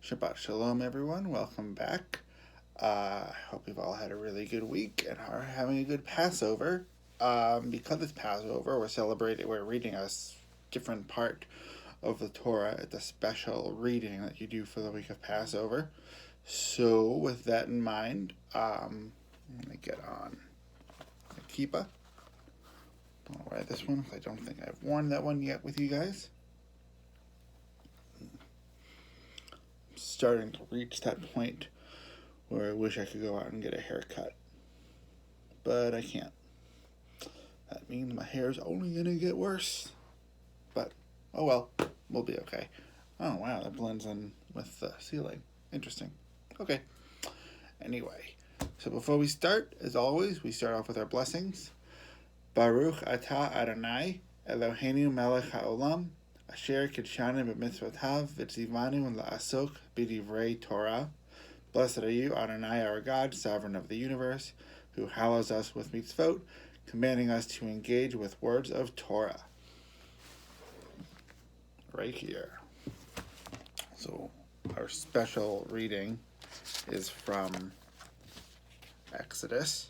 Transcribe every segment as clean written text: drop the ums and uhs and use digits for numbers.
Shabbat Shalom, everyone. Welcome back. I hope you've all had a really good week and are having a good Passover. Because it's Passover, we're reading a different part of the Torah. It's a special reading that you do for the week of Passover. So, with that in mind, I'm going to get on the kippah. I'll wear this one because I don't think I've worn that one yet with you guys. Starting to reach that point where I wish I could go out and get a haircut, but I can't. That means my hair's only gonna get worse, but oh well, we'll be okay. Oh wow, that blends in with the ceiling. Interesting. Okay. Anyway, so before we start, as always, we start off with our blessings. Baruch atah Adonai Eloheinu melech haolam Asher Kidshanu b'mitzvotav v'tzivanu la'asok b'divrei Torah. Blessed are you, Adonai, our God, sovereign of the universe, who hallows us with mitzvot, commanding us to engage with words of Torah. Right here. So our special reading is from Exodus.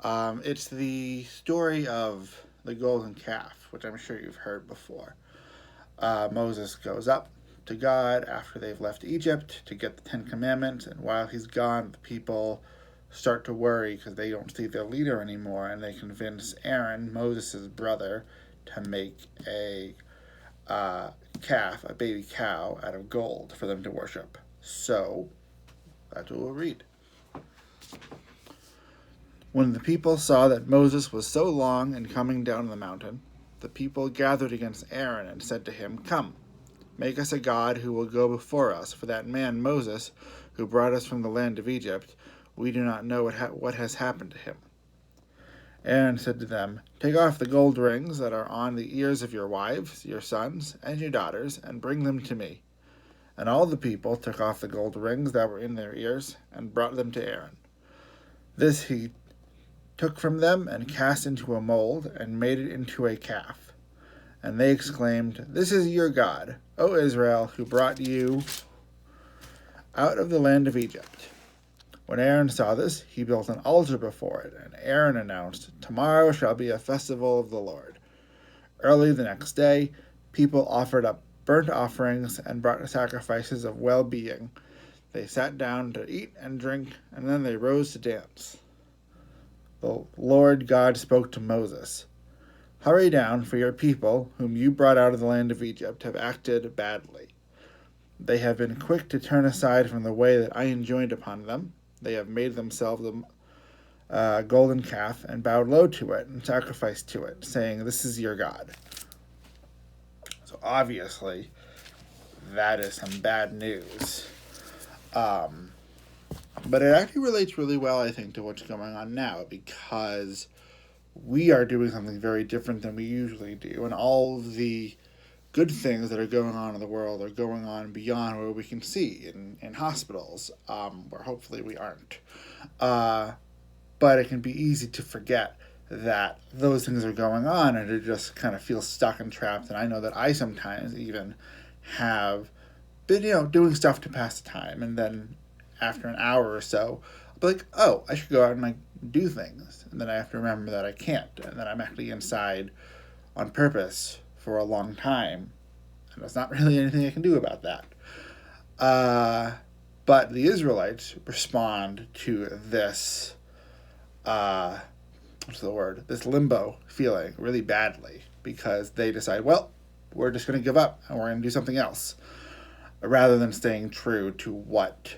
It's the story of the golden calf, which I'm sure you've heard before. Moses goes up to God after they've left Egypt to get the Ten Commandments, and while he's gone, the people start to worry because they don't see their leader anymore, and they convince Aaron, Moses' brother, to make a calf, a baby cow, out of gold for them to worship. So, that's what we'll read. When the people saw that Moses was so long in coming down the mountain, the people gathered against Aaron and said to him, "Come, make us a god who will go before us, for that man Moses, who brought us from the land of Egypt, we do not know what has happened to him." Aaron said to them, "Take off the gold rings that are on the ears of your wives, your sons, and your daughters, and bring them to me." And all the people took off the gold rings that were in their ears and brought them to Aaron. This he took from them and cast into a mold and made it into a calf. And they exclaimed, "This is your God, O Israel, who brought you out of the land of Egypt." When Aaron saw this, he built an altar before it, and Aaron announced, "Tomorrow shall be a festival of the Lord." Early the next day, people offered up burnt offerings and brought sacrifices of well-being. They sat down to eat and drink, and then they rose to dance. The Lord God spoke to Moses, "Hurry down, for your people, whom you brought out of the land of Egypt, have acted badly. They have been quick to turn aside from the way that I enjoined upon them. They have made themselves a golden calf and bowed low to it and sacrificed to it, saying, 'This is your God.'" So obviously, that is some bad news. But it actually relates really well, I think, to what's going on now, because we are doing something very different than we usually do, and all of the good things that are going on in the world are going on beyond where we can see in hospitals, where hopefully we aren't. But it can be easy to forget that those things are going on and to just kind of feel stuck and trapped. And I know that I sometimes even have been, doing stuff to pass the time, and then after an hour or so, I'll be like, "Oh, I should go out and do things." And then I have to remember that I can't, and then I'm actually inside on purpose for a long time, and there's not really anything I can do about that. But the Israelites respond to this, this limbo feeling really badly, because they decide, well, we're just going to give up, and we're going to do something else, rather than staying true to what,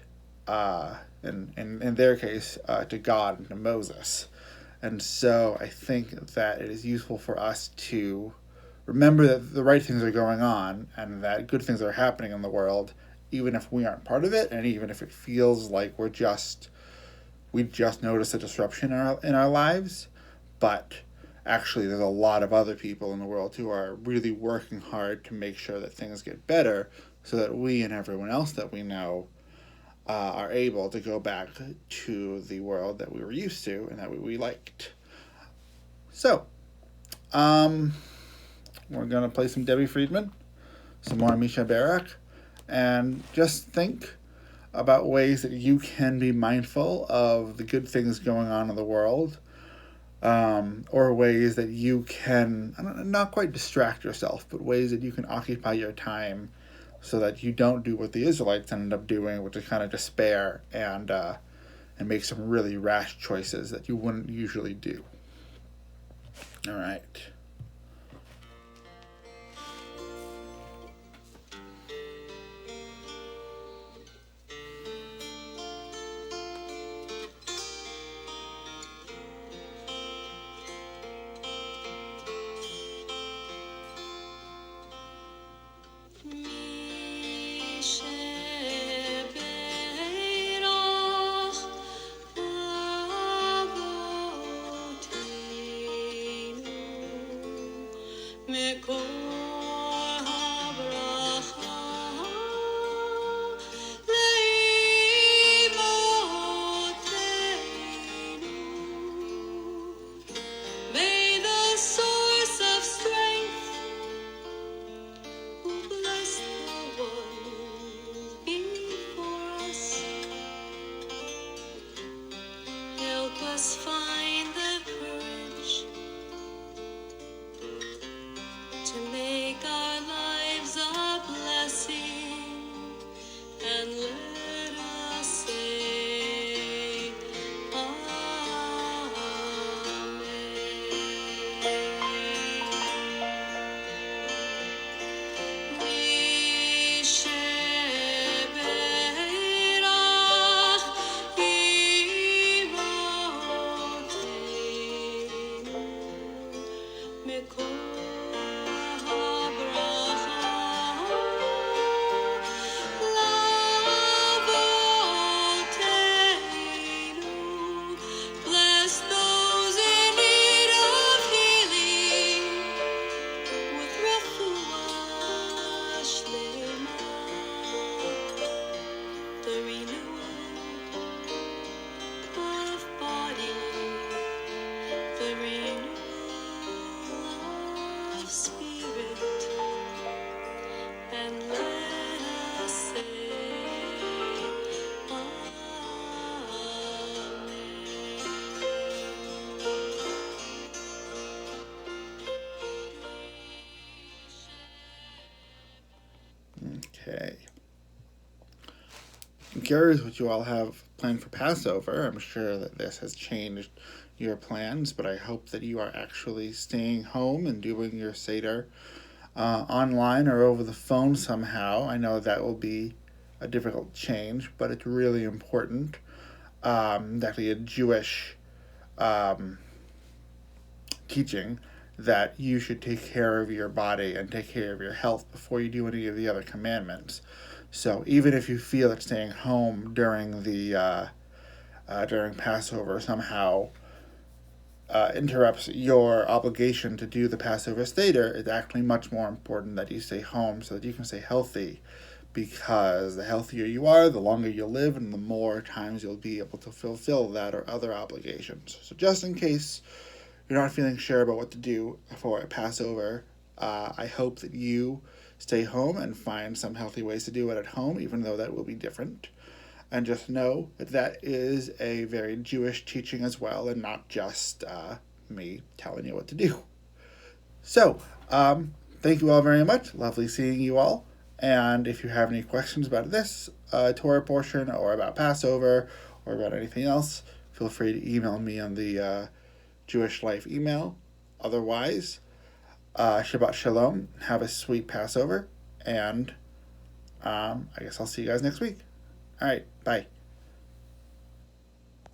in their case, to God and to Moses. And so I think that it is useful for us to remember that the right things are going on and that good things are happening in the world, even if we aren't part of it, and even if it feels like we just noticed a disruption in our lives. But actually, there's a lot of other people in the world who are really working hard to make sure that things get better, so that we and everyone else that we know are able to go back to the world that we were used to and that we liked. So, we're going to play some Debbie Friedman, some more Misha Barak, and just think about ways that you can be mindful of the good things going on in the world, or ways that you can, not quite distract yourself, but ways that you can occupy your time so that you don't do what the Israelites ended up doing, which is kind of despair and make some really rash choices that you wouldn't usually do. All right. Okay. I'm curious what you all have planned for Passover. I'm sure that this has changed your plans, but I hope that you are actually staying home and doing your Seder online or over the phone somehow. I know that will be a difficult change, but it's really important. Actually, a Jewish teaching that you should take care of your body and take care of your health before you do any of the other commandments. So even if you feel that staying home during the during Passover somehow interrupts your obligation to do the Passover Seder, it's actually much more important that you stay home so that you can stay healthy, because the healthier you are, the longer you'll live, and the more times you'll be able to fulfill that or other obligations. So just in case you're not feeling sure about what to do for Passover, I hope that you stay home and find some healthy ways to do it at home, even though that will be different. And just know that that is a very Jewish teaching as well, and not just me telling you what to do. So, thank you all very much. Lovely seeing you all. And if you have any questions about this Torah portion, or about Passover, or about anything else, feel free to email me on the Jewish Life email. Otherwise, Shabbat Shalom. Have a sweet Passover. And I guess I'll see you guys next week. All right. Bye.